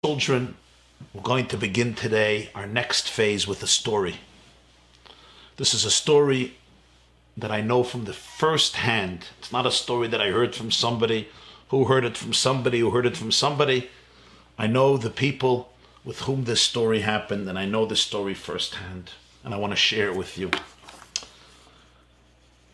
Children, we're going to begin today our next phase with a story. This is a story that I know from the first hand. It's not a story that I heard from somebody who heard it from somebody who heard it from somebody. I know the people with whom this story happened, and I know this story firsthand, and I want to share it with you.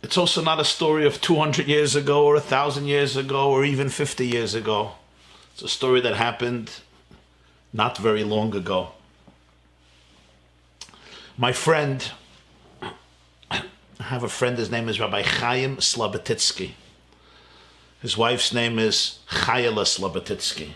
It's also not a story of 200 years ago or 1,000 years ago or even 50 years ago. It's a story that happened not very long ago. My friend, I have a friend, his name is Rabbi Chaim Sloboditsky. His wife's name is Chayela Sloboditsky.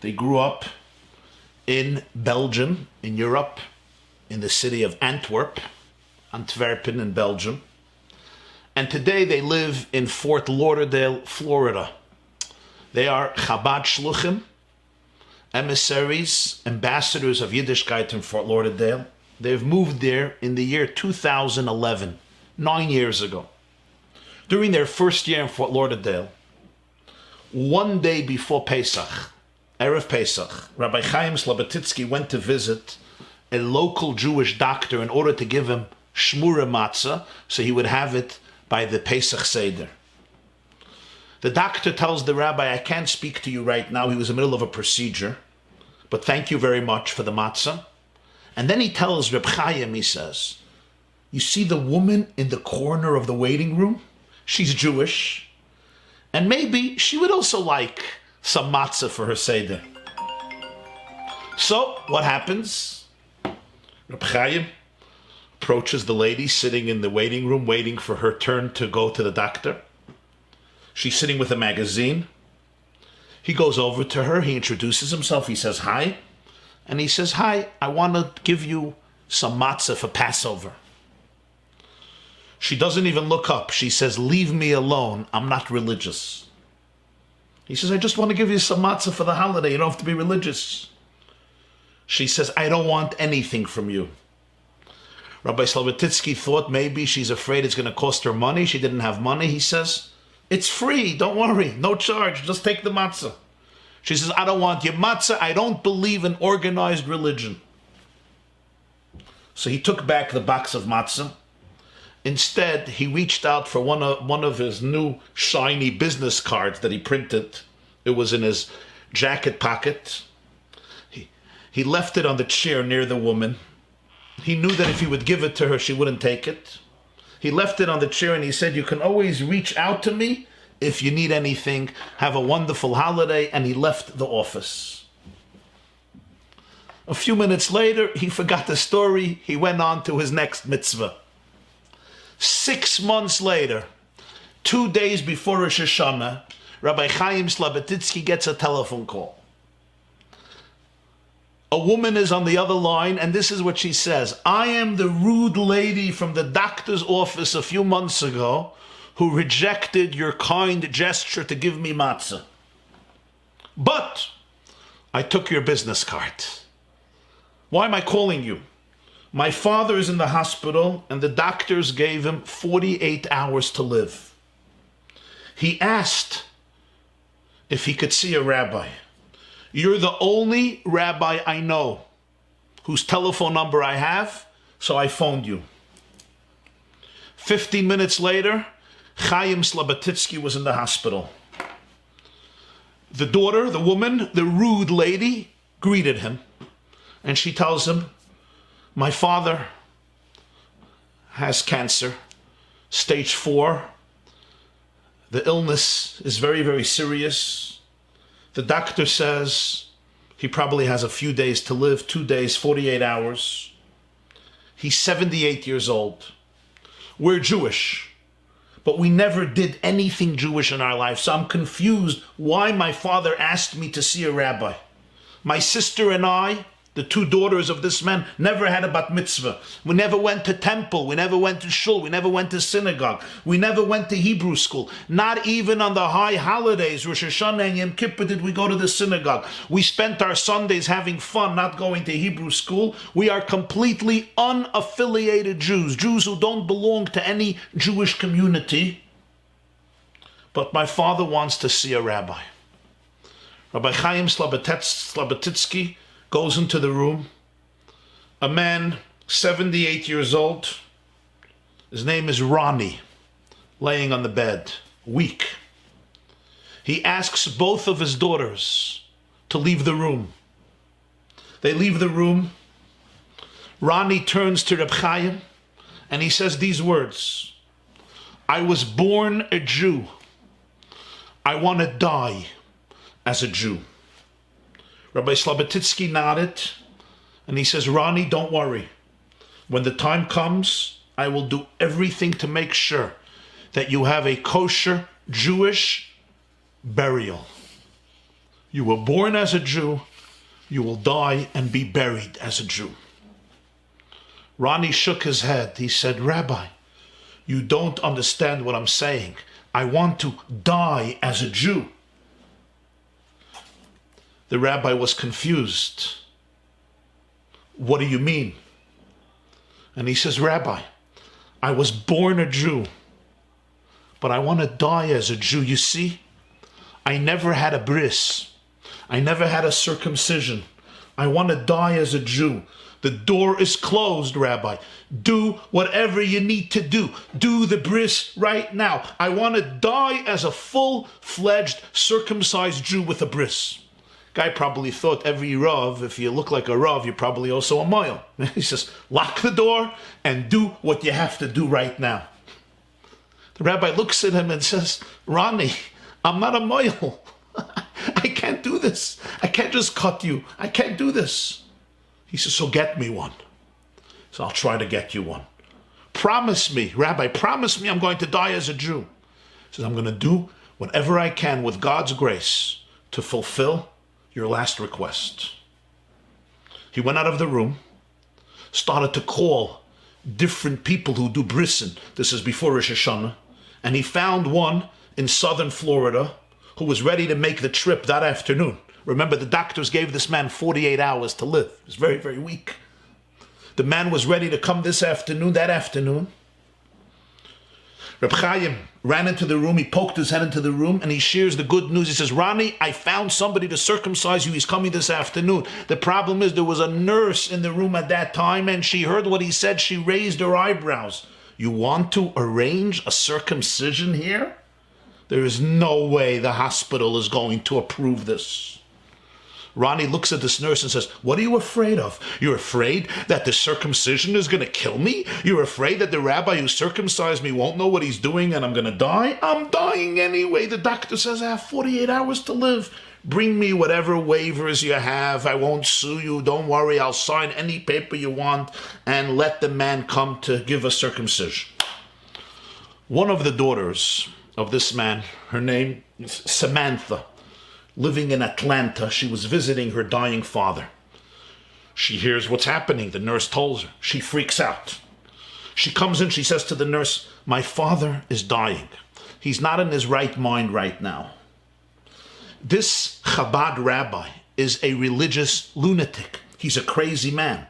They grew up in Belgium, in Europe, in the city of Antwerp in Belgium. And today they live in Fort Lauderdale, Florida. They are Chabad Shluchim, emissaries, ambassadors of Yiddishkeit in Fort Lauderdale. They've moved there in the year 2011, 9 years ago. During their first year in Fort Lauderdale, one day before Pesach, Erev Pesach, Rabbi Chaim Sloboditsky went to visit a local Jewish doctor in order to give him shmura matzah so he would have it by the Pesach Seder. The doctor tells the rabbi, I can't speak to you right now. He was in the middle of a procedure, but thank you very much for the matzah. And then he tells Reb Chaim, he says, you see the woman in the corner of the waiting room? She's Jewish, and maybe she would also like some matzah for her Seder. So what happens? Reb Chaim approaches the lady sitting in the waiting room, waiting for her turn to go to the doctor. She's sitting with a magazine. He goes over to her. He introduces himself. He says, hi. And he says, hi, I want to give you some matzah for Passover. She doesn't even look up. She says, leave me alone. I'm not religious. He says, I just want to give you some matzah for the holiday. You don't have to be religious. She says, I don't want anything from you. Rabbi Sloboditsky thought maybe she's afraid it's going to cost her money. She didn't have money. He says, it's free, don't worry, no charge, just take the matzah. She says, I don't want your matzah, I don't believe in organized religion. So he took back the box of matzah. Instead, he reached out for one of his new shiny business cards that he printed. It was in his jacket pocket. He left it on the chair near the woman. He knew that if he would give it to her, she wouldn't take it. He left it on the chair and he said, you can always reach out to me if you need anything. Have a wonderful holiday. And he left the office. A few minutes later, he forgot the story. He went on to his next mitzvah. 6 months later, 2 days before Rosh Hashanah, Rabbi Chaim Sloboditsky gets a telephone call. A woman is on the other line, and this is what she says. I am the rude lady from the doctor's office a few months ago who rejected your kind gesture to give me matzah. But I took your business card. Why am I calling you? My father is in the hospital, and the doctors gave him 48 hours to live. He asked if he could see a rabbi. You're the only rabbi I know whose telephone number I have, so I phoned you. 15 minutes later, Chaim Sloboditsky was in the hospital. The daughter, the woman, the rude lady, greeted him, and she tells him, my father has cancer, stage 4. The illness is very, very serious. The doctor says he probably has a few days to live, 2 days, 48 hours. He's 78 years old. We're Jewish, but we never did anything Jewish in our life. So I'm confused why my father asked me to see a rabbi. My sister and I, the 2 daughters of this man, never had a bat mitzvah. We never went to temple. We never went to shul. We never went to synagogue. We never went to Hebrew school. Not even on the high holidays, Rosh Hashanah and Yom Kippur, did we go to the synagogue. We spent our Sundays having fun, not going to Hebrew school. We are completely unaffiliated Jews, Jews who don't belong to any Jewish community. But my father wants to see a rabbi. Rabbi Chaim Sloboditsky goes into the room. A man, 78 years old. His name is Ronnie, laying on the bed, weak. He asks both of his daughters to leave the room. They leave the room. Ronnie turns to Reb Chaim and he says these words, I was born a Jew. I want to die as a Jew. Rabbi Sloboditsky nodded and he says, Ronnie, don't worry. When the time comes, I will do everything to make sure that you have a kosher Jewish burial. You were born as a Jew. You will die and be buried as a Jew. Ronnie shook his head. He said, Rabbi, you don't understand what I'm saying. I want to die as a Jew. The rabbi was confused. What do you mean? And he says, Rabbi, I was born a Jew, but I want to die as a Jew. You see, I never had a bris. I never had a circumcision. I want to die as a Jew. The door is closed, Rabbi. Do whatever you need to do. Do the bris right now. I want to die as a full-fledged circumcised Jew with a bris. Guy probably thought every Rav, if you look like a Rav, you're probably also a Moil. He says, lock the door and do what you have to do right now. The rabbi looks at him and says, Ronnie, I'm not a Moil. I can't do this. I can't just cut you. I can't do this. He says, so get me one. So I'll try to get you one. Promise me, Rabbi, promise me I'm going to die as a Jew. He says, I'm going to do whatever I can with God's grace to fulfill your last request. He went out of the room, started to call different people who do brisin. This is before Rosh Hashanah. And he found one in southern Florida who was ready to make the trip that afternoon. Remember, the doctors gave this man 48 hours to live. He was very, very weak. The man was ready to come that afternoon. Reb Chaim ran into the room, he poked his head into the room, and he shares the good news. He says, Ronnie, I found somebody to circumcise you. He's coming this afternoon. The problem is there was a nurse in the room at that time, and she heard what he said. She raised her eyebrows. You want to arrange a circumcision here? There is no way the hospital is going to approve this. Ronnie looks at this nurse and says, what are you afraid of? You're afraid that the circumcision is going to kill me? You're afraid that the rabbi who circumcised me won't know what he's doing and I'm going to die? I'm dying anyway. The doctor says I have 48 hours to live. Bring me whatever waivers you have. I won't sue you. Don't worry. I'll sign any paper you want and let the man come to give a circumcision. One of the daughters of this man, her name is Samantha, living in Atlanta. She was visiting her dying father. She hears what's happening. The nurse tells her. She freaks out. She comes in, she says to the nurse, my father is dying. He's not in his right mind right now. This Chabad rabbi is a religious lunatic. He's a crazy man.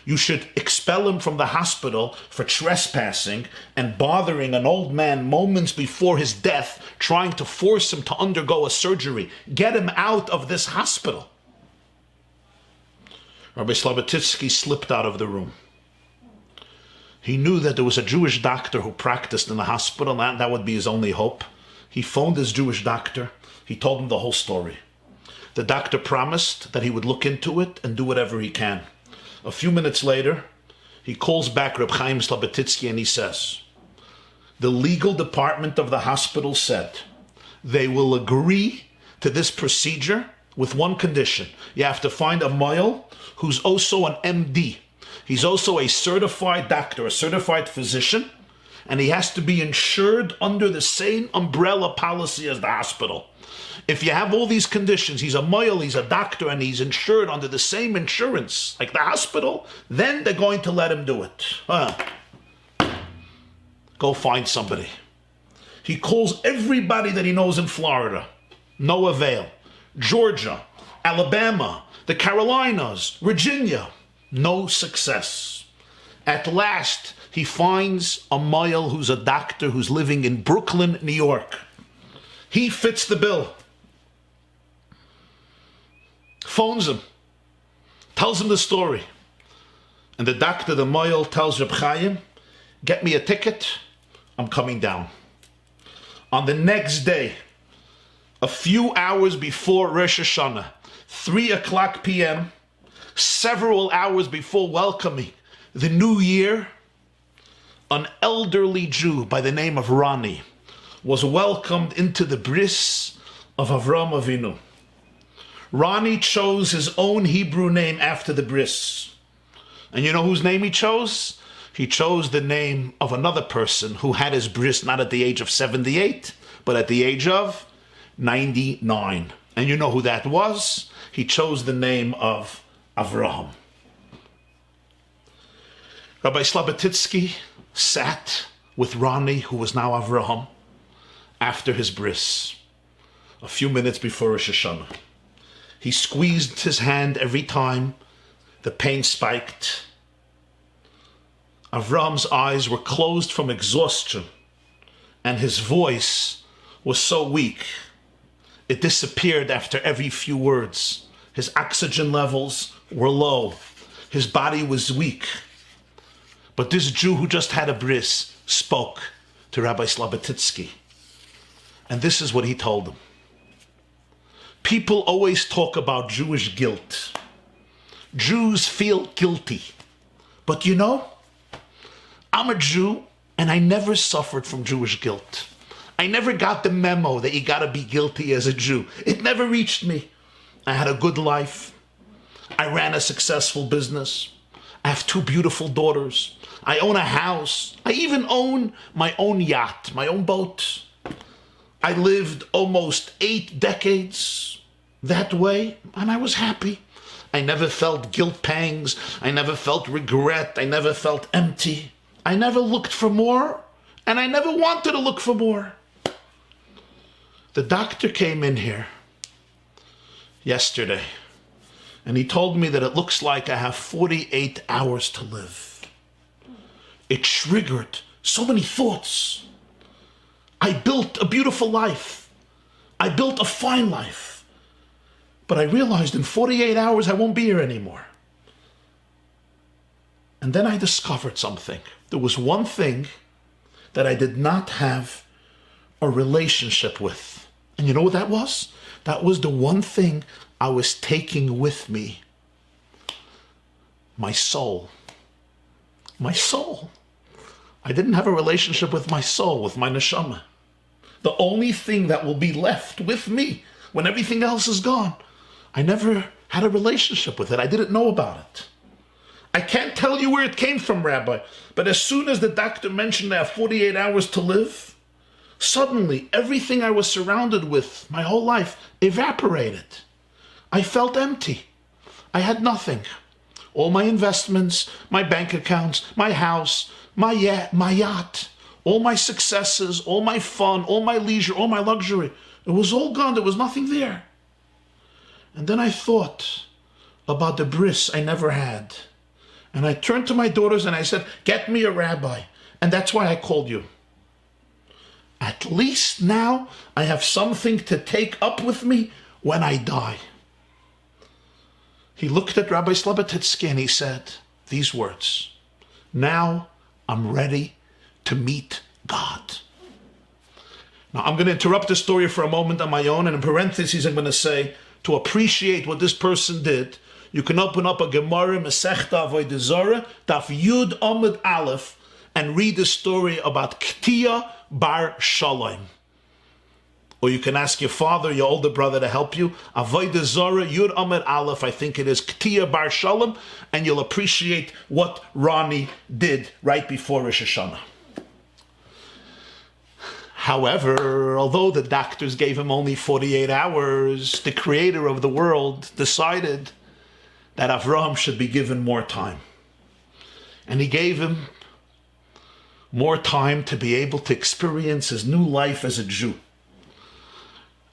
You should expel him from the hospital for trespassing and bothering an old man moments before his death, trying to force him to undergo a surgery. Get him out of this hospital. Rabbi Sloboditsky slipped out of the room. He knew that there was a Jewish doctor who practiced in the hospital, and that would be his only hope. He phoned his Jewish doctor. He told him the whole story. The doctor promised that he would look into it and do whatever he can. A few minutes later, he calls back Reb Chaim Sloboditsky and he says, the legal department of the hospital said they will agree to this procedure with one condition. You have to find a male who's also an MD. He's also a certified doctor, a certified physician, and he has to be insured under the same umbrella policy as the hospital. If you have all these conditions, he's a male, he's a doctor, and he's insured under the same insurance like the hospital, then they're going to let him do it. Go find somebody. He calls everybody that he knows in Florida. No avail. Georgia, Alabama, the Carolinas, Virginia. No success. At last, he finds a male who's a doctor who's living in Brooklyn, New York. He fits the bill. phones him, tells him the story. And the doctor, the moil, tells Reb Chaim, get me a ticket, I'm coming down. On the next day, a few hours before Rosh Hashanah, 3 o'clock p.m., several hours before welcoming the new year, an elderly Jew by the name of Ronnie was welcomed into the bris of Avraham Avinu. Ronnie chose his own Hebrew name after the bris. And you know whose name he chose? He chose the name of another person who had his bris not at the age of 78, but at the age of 99. And you know who that was? He chose the name of Avraham. Rabbi Sloboditsky sat with Ronnie, who was now Avraham, after his bris, a few minutes before Rosh Hashanah. He squeezed his hand every time the pain spiked. Avraham's eyes were closed from exhaustion, and his voice was so weak, it disappeared after every few words. His oxygen levels were low. His body was weak. But this Jew who just had a bris spoke to Rabbi Sloboditsky. And this is what he told him. People always talk about Jewish guilt. Jews feel guilty. But you know, I'm a Jew and I never suffered from Jewish guilt. I never got the memo that you gotta be guilty as a Jew. It never reached me. I had a good life. I ran a successful business. I have 2 beautiful daughters. I own a house. I even own my own yacht, my own boat. I lived almost 8 decades that way, and I was happy. I never felt guilt pangs. I never felt regret. I never felt empty. I never looked for more, and I never wanted to look for more. The doctor came in here yesterday, and he told me that it looks like I have 48 hours to live. It triggered so many thoughts. I built a beautiful life. I built a fine life. But I realized in 48 hours I won't be here anymore. And then I discovered something. There was one thing that I did not have a relationship with. And you know what that was? That was the one thing I was taking with me. My soul. My soul. I didn't have a relationship with my soul, with my neshama. The only thing that will be left with me when everything else is gone. I never had a relationship with it. I didn't know about it. I can't tell you where it came from, Rabbi, but as soon as the doctor mentioned I have 48 hours to live, suddenly everything I was surrounded with my whole life evaporated. I felt empty. I had nothing. All my investments, my bank accounts, my house, my yacht, all my successes, all my fun, all my leisure, all my luxury. It was all gone. There was nothing there. And then I thought about the bris I never had. And I turned to my daughters and I said, get me a rabbi. And that's why I called you. At least now I have something to take up with me when I die. He looked at Rabbi Sloboditsky and he said these words, now I'm ready to meet God. Now I'm going to interrupt the story for a moment on my own, and in parentheses I'm going to say, to appreciate what this person did, you can open up a Gemara, Masechta Avodah Zarah, Daf Yud Amud Aleph, and read the story about Ktia Bar Shalom. Or you can ask your father, your older brother to help you. Avodah Zarah, Yud Amud Aleph, I think it is Ktia Bar Shalom, and you'll appreciate what Ronnie did right before Rosh Hashanah. However, although the doctors gave him only 48 hours, the creator of the world decided that Avraham should be given more time. And he gave him more time to be able to experience his new life as a Jew.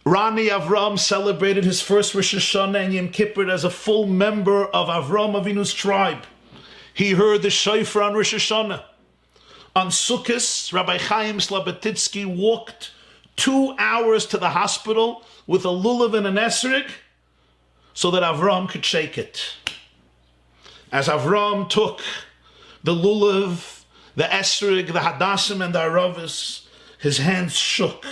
Ronnie Avraham celebrated his first Rosh Hashanah and Yom Kippur as a full member of Avraham Avinu's tribe. He heard the shofar on Rosh Hashanah. On Sukkot, Rabbi Chaim Sloboditsky walked 2 hours to the hospital with a lulav and an esrog so that Avram could shake it. As Avram took the lulav, the esrig, the hadassim, and the aravis, his hands shook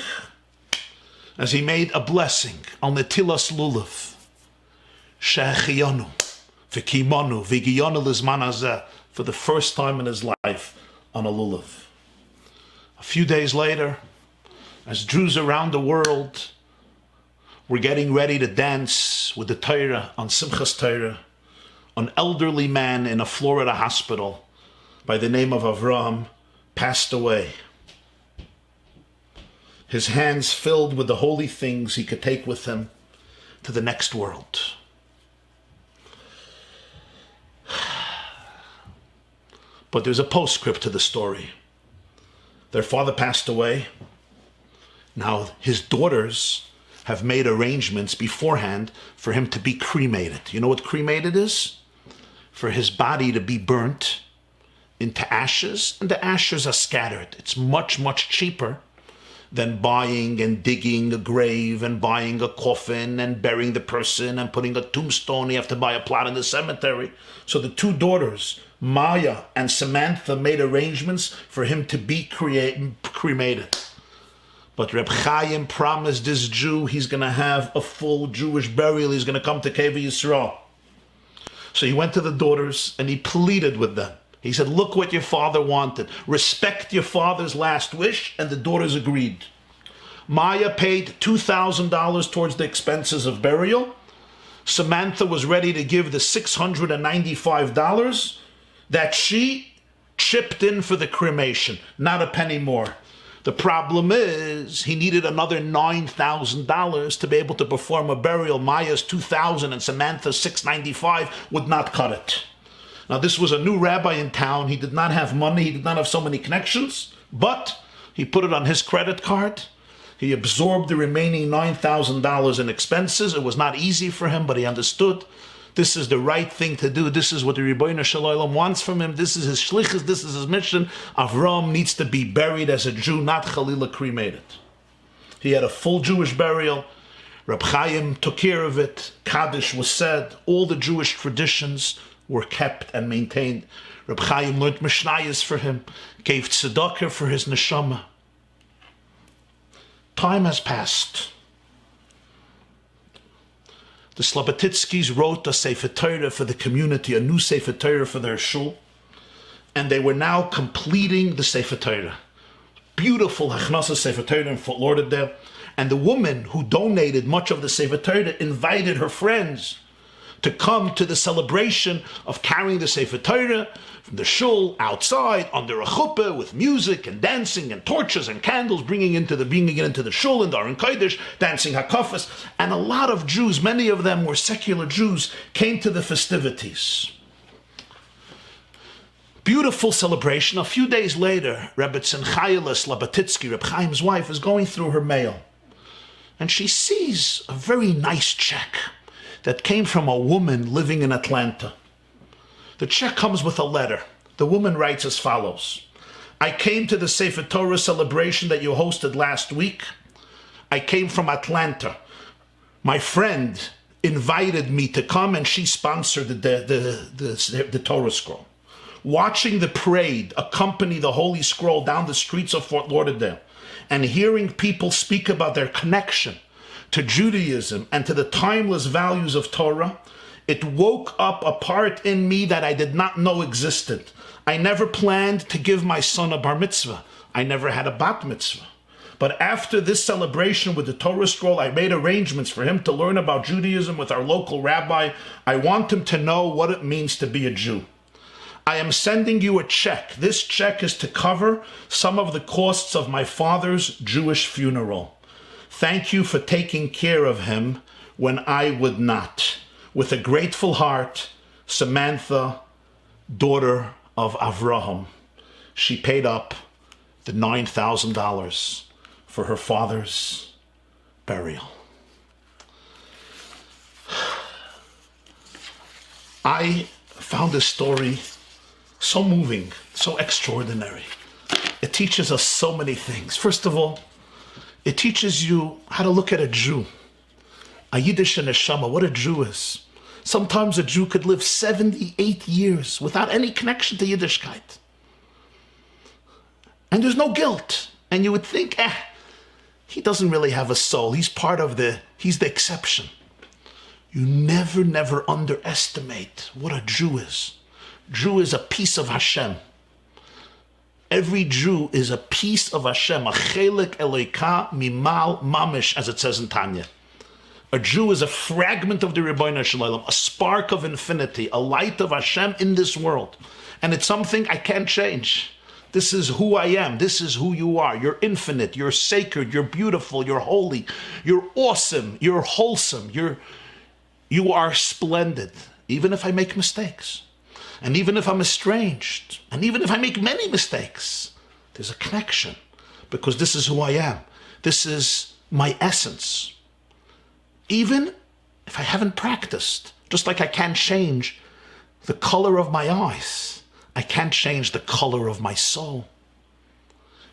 as he made a blessing on the tilas lulav. She'echiyonu, v'kimonu, v'giyonu lizman hazeh, for the first time in his life on a lulav. A few days later, as Jews around the world were getting ready to dance with the Torah on Simchas Torah, an elderly man in a Florida hospital by the name of Avram passed away. His hands filled with the holy things he could take with him to the next world. But there's a postscript to the story. Their father passed away. Now his daughters have made arrangements beforehand for him to be cremated. You know what cremated is? For his body to be burnt into ashes, and the ashes are scattered. It's much, much cheaper than buying and digging a grave and buying a coffin and burying the person and putting a tombstone. You have to buy a plot in the cemetery. So the two daughters, Maya and Samantha, made arrangements for him to be cremated. But Reb Chaim promised this Jew he's going to have a full Jewish burial. He's going to come to Keva Yisrael. So he went to the daughters and he pleaded with them. He said, look what your father wanted. Respect your father's last wish. And the daughters agreed. Maya paid $2,000 towards the expenses of burial. Samantha was ready to give the $695 that she chipped in for the cremation. Not a penny more. The problem is he needed another $9,000 to be able to perform a burial. Maya's $2,000 and Samantha's $695 would not cut it. Now this was a new rabbi in town. He did not have money. He did not have so many connections, but he put it on his credit card. He absorbed the remaining $9,000 in expenses. It was not easy for him, but he understood this is the right thing to do. This is what the Ribbono Shel Olam wants from him. This is his shlichus. This is his mission. Avram needs to be buried as a Jew, not Chalila cremated. He had a full Jewish burial. Reb Chaim took care of it. Kaddish was said. All the Jewish traditions were kept and maintained. Reb Chaim learned Mishnayos for him, gave tzedakah for his neshama. Time has passed. The Sloboditskys wrote a Sefer Torah for the community, a new Sefer Torah for their shul, and they were now completing the Sefer Torah. Beautiful Hachnasa Sefer Torah in Fort Lauderdale, and the woman who donated much of the Sefer Torah invited her friends to come to the celebration of carrying the Sefer Torah from the shul outside under a chuppah with music and dancing and torches and candles, bringing it into the shul in the Aron Kodesh, dancing hakafas. And a lot of Jews, many of them were secular Jews, came to the festivities. Beautiful celebration. A few days later, Rebbe Tzimchayla Sloboditsky, Reb Chaim's wife, is going through her mail, and she sees a very nice check that came from a woman living in Atlanta. The check comes with a letter. The woman writes as follows: I came to the Sefer Torah celebration that you hosted last week. I came from Atlanta. My friend invited me to come and she sponsored the Torah scroll. Watching the parade accompany the Holy Scroll down the streets of Fort Lauderdale and hearing people speak about their connection to Judaism and to the timeless values of Torah, it woke up a part in me that I did not know existed. I never planned to give my son a bar mitzvah. I never had a bat mitzvah. But after this celebration with the Torah scroll, I made arrangements for him to learn about Judaism with our local rabbi. I want him to know what it means to be a Jew. I am sending you a check. This check is to cover some of the costs of my father's Jewish funeral. Thank you for taking care of him when I would not. With a grateful heart, Samantha, daughter of Avraham. She paid up the $9,000 for her father's burial. I found this story so moving, so extraordinary. It teaches us so many things. First of all, it teaches you how to look at a Jew A Yiddish neshama, what a Jew is. Sometimes a Jew could live 78 years without any connection to Yiddishkeit. And there's no guilt. And you would think, he doesn't really have a soul. He's he's the exception. You never underestimate what a Jew is. Jew is a piece of Hashem. Every Jew is a piece of Hashem, a chelik eloka mimal mamish, as it says in Tanya. A Jew is a fragment of the Ribbono Shel Olam, a spark of infinity, a light of Hashem in this world. And it's something I can't change. This is who I am. This is who you are. You're infinite. You're sacred. You're beautiful. You're holy. You're awesome. You're wholesome. You are splendid. Even if I make mistakes. And even if I'm estranged. And even if I make many mistakes. There's a connection. Because this is who I am. This is my essence. Even if I haven't practiced. Just like I can't change the color of my eyes. I can't change the color of my soul.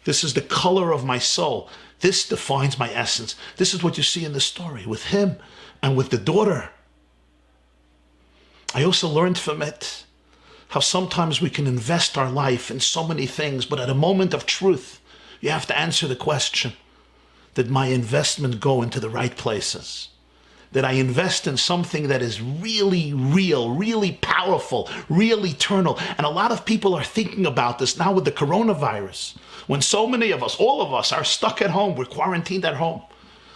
This is the color of my soul. This defines my essence. This is what you see in the story with him and with the daughter. I also learned from it how sometimes we can invest our life in so many things, but at a moment of truth, you have to answer the question, did my investment go into the right places? Did I invest in something that is really real, really powerful, real eternal? And a lot of people are thinking about this now with the coronavirus. When so many of us, all of us, are stuck at home, we're quarantined at home.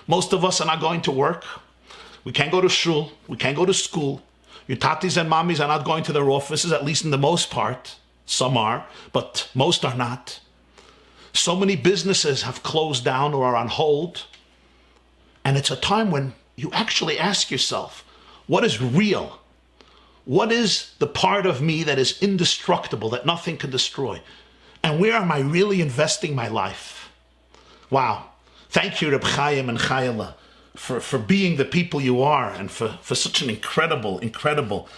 Most of us are not going to work. We can't go to shul. We can't go to school. Your tatis and mommies are not going to their offices, at least in the most part. Some are, but most are not. So many businesses have closed down or are on hold. And it's a time when you actually ask yourself, what is real? What is the part of me that is indestructible, that nothing can destroy? And where am I really investing my life? Wow. Thank you, Reb Chaim and Chayla, for being the people you are and for such an incredible experience.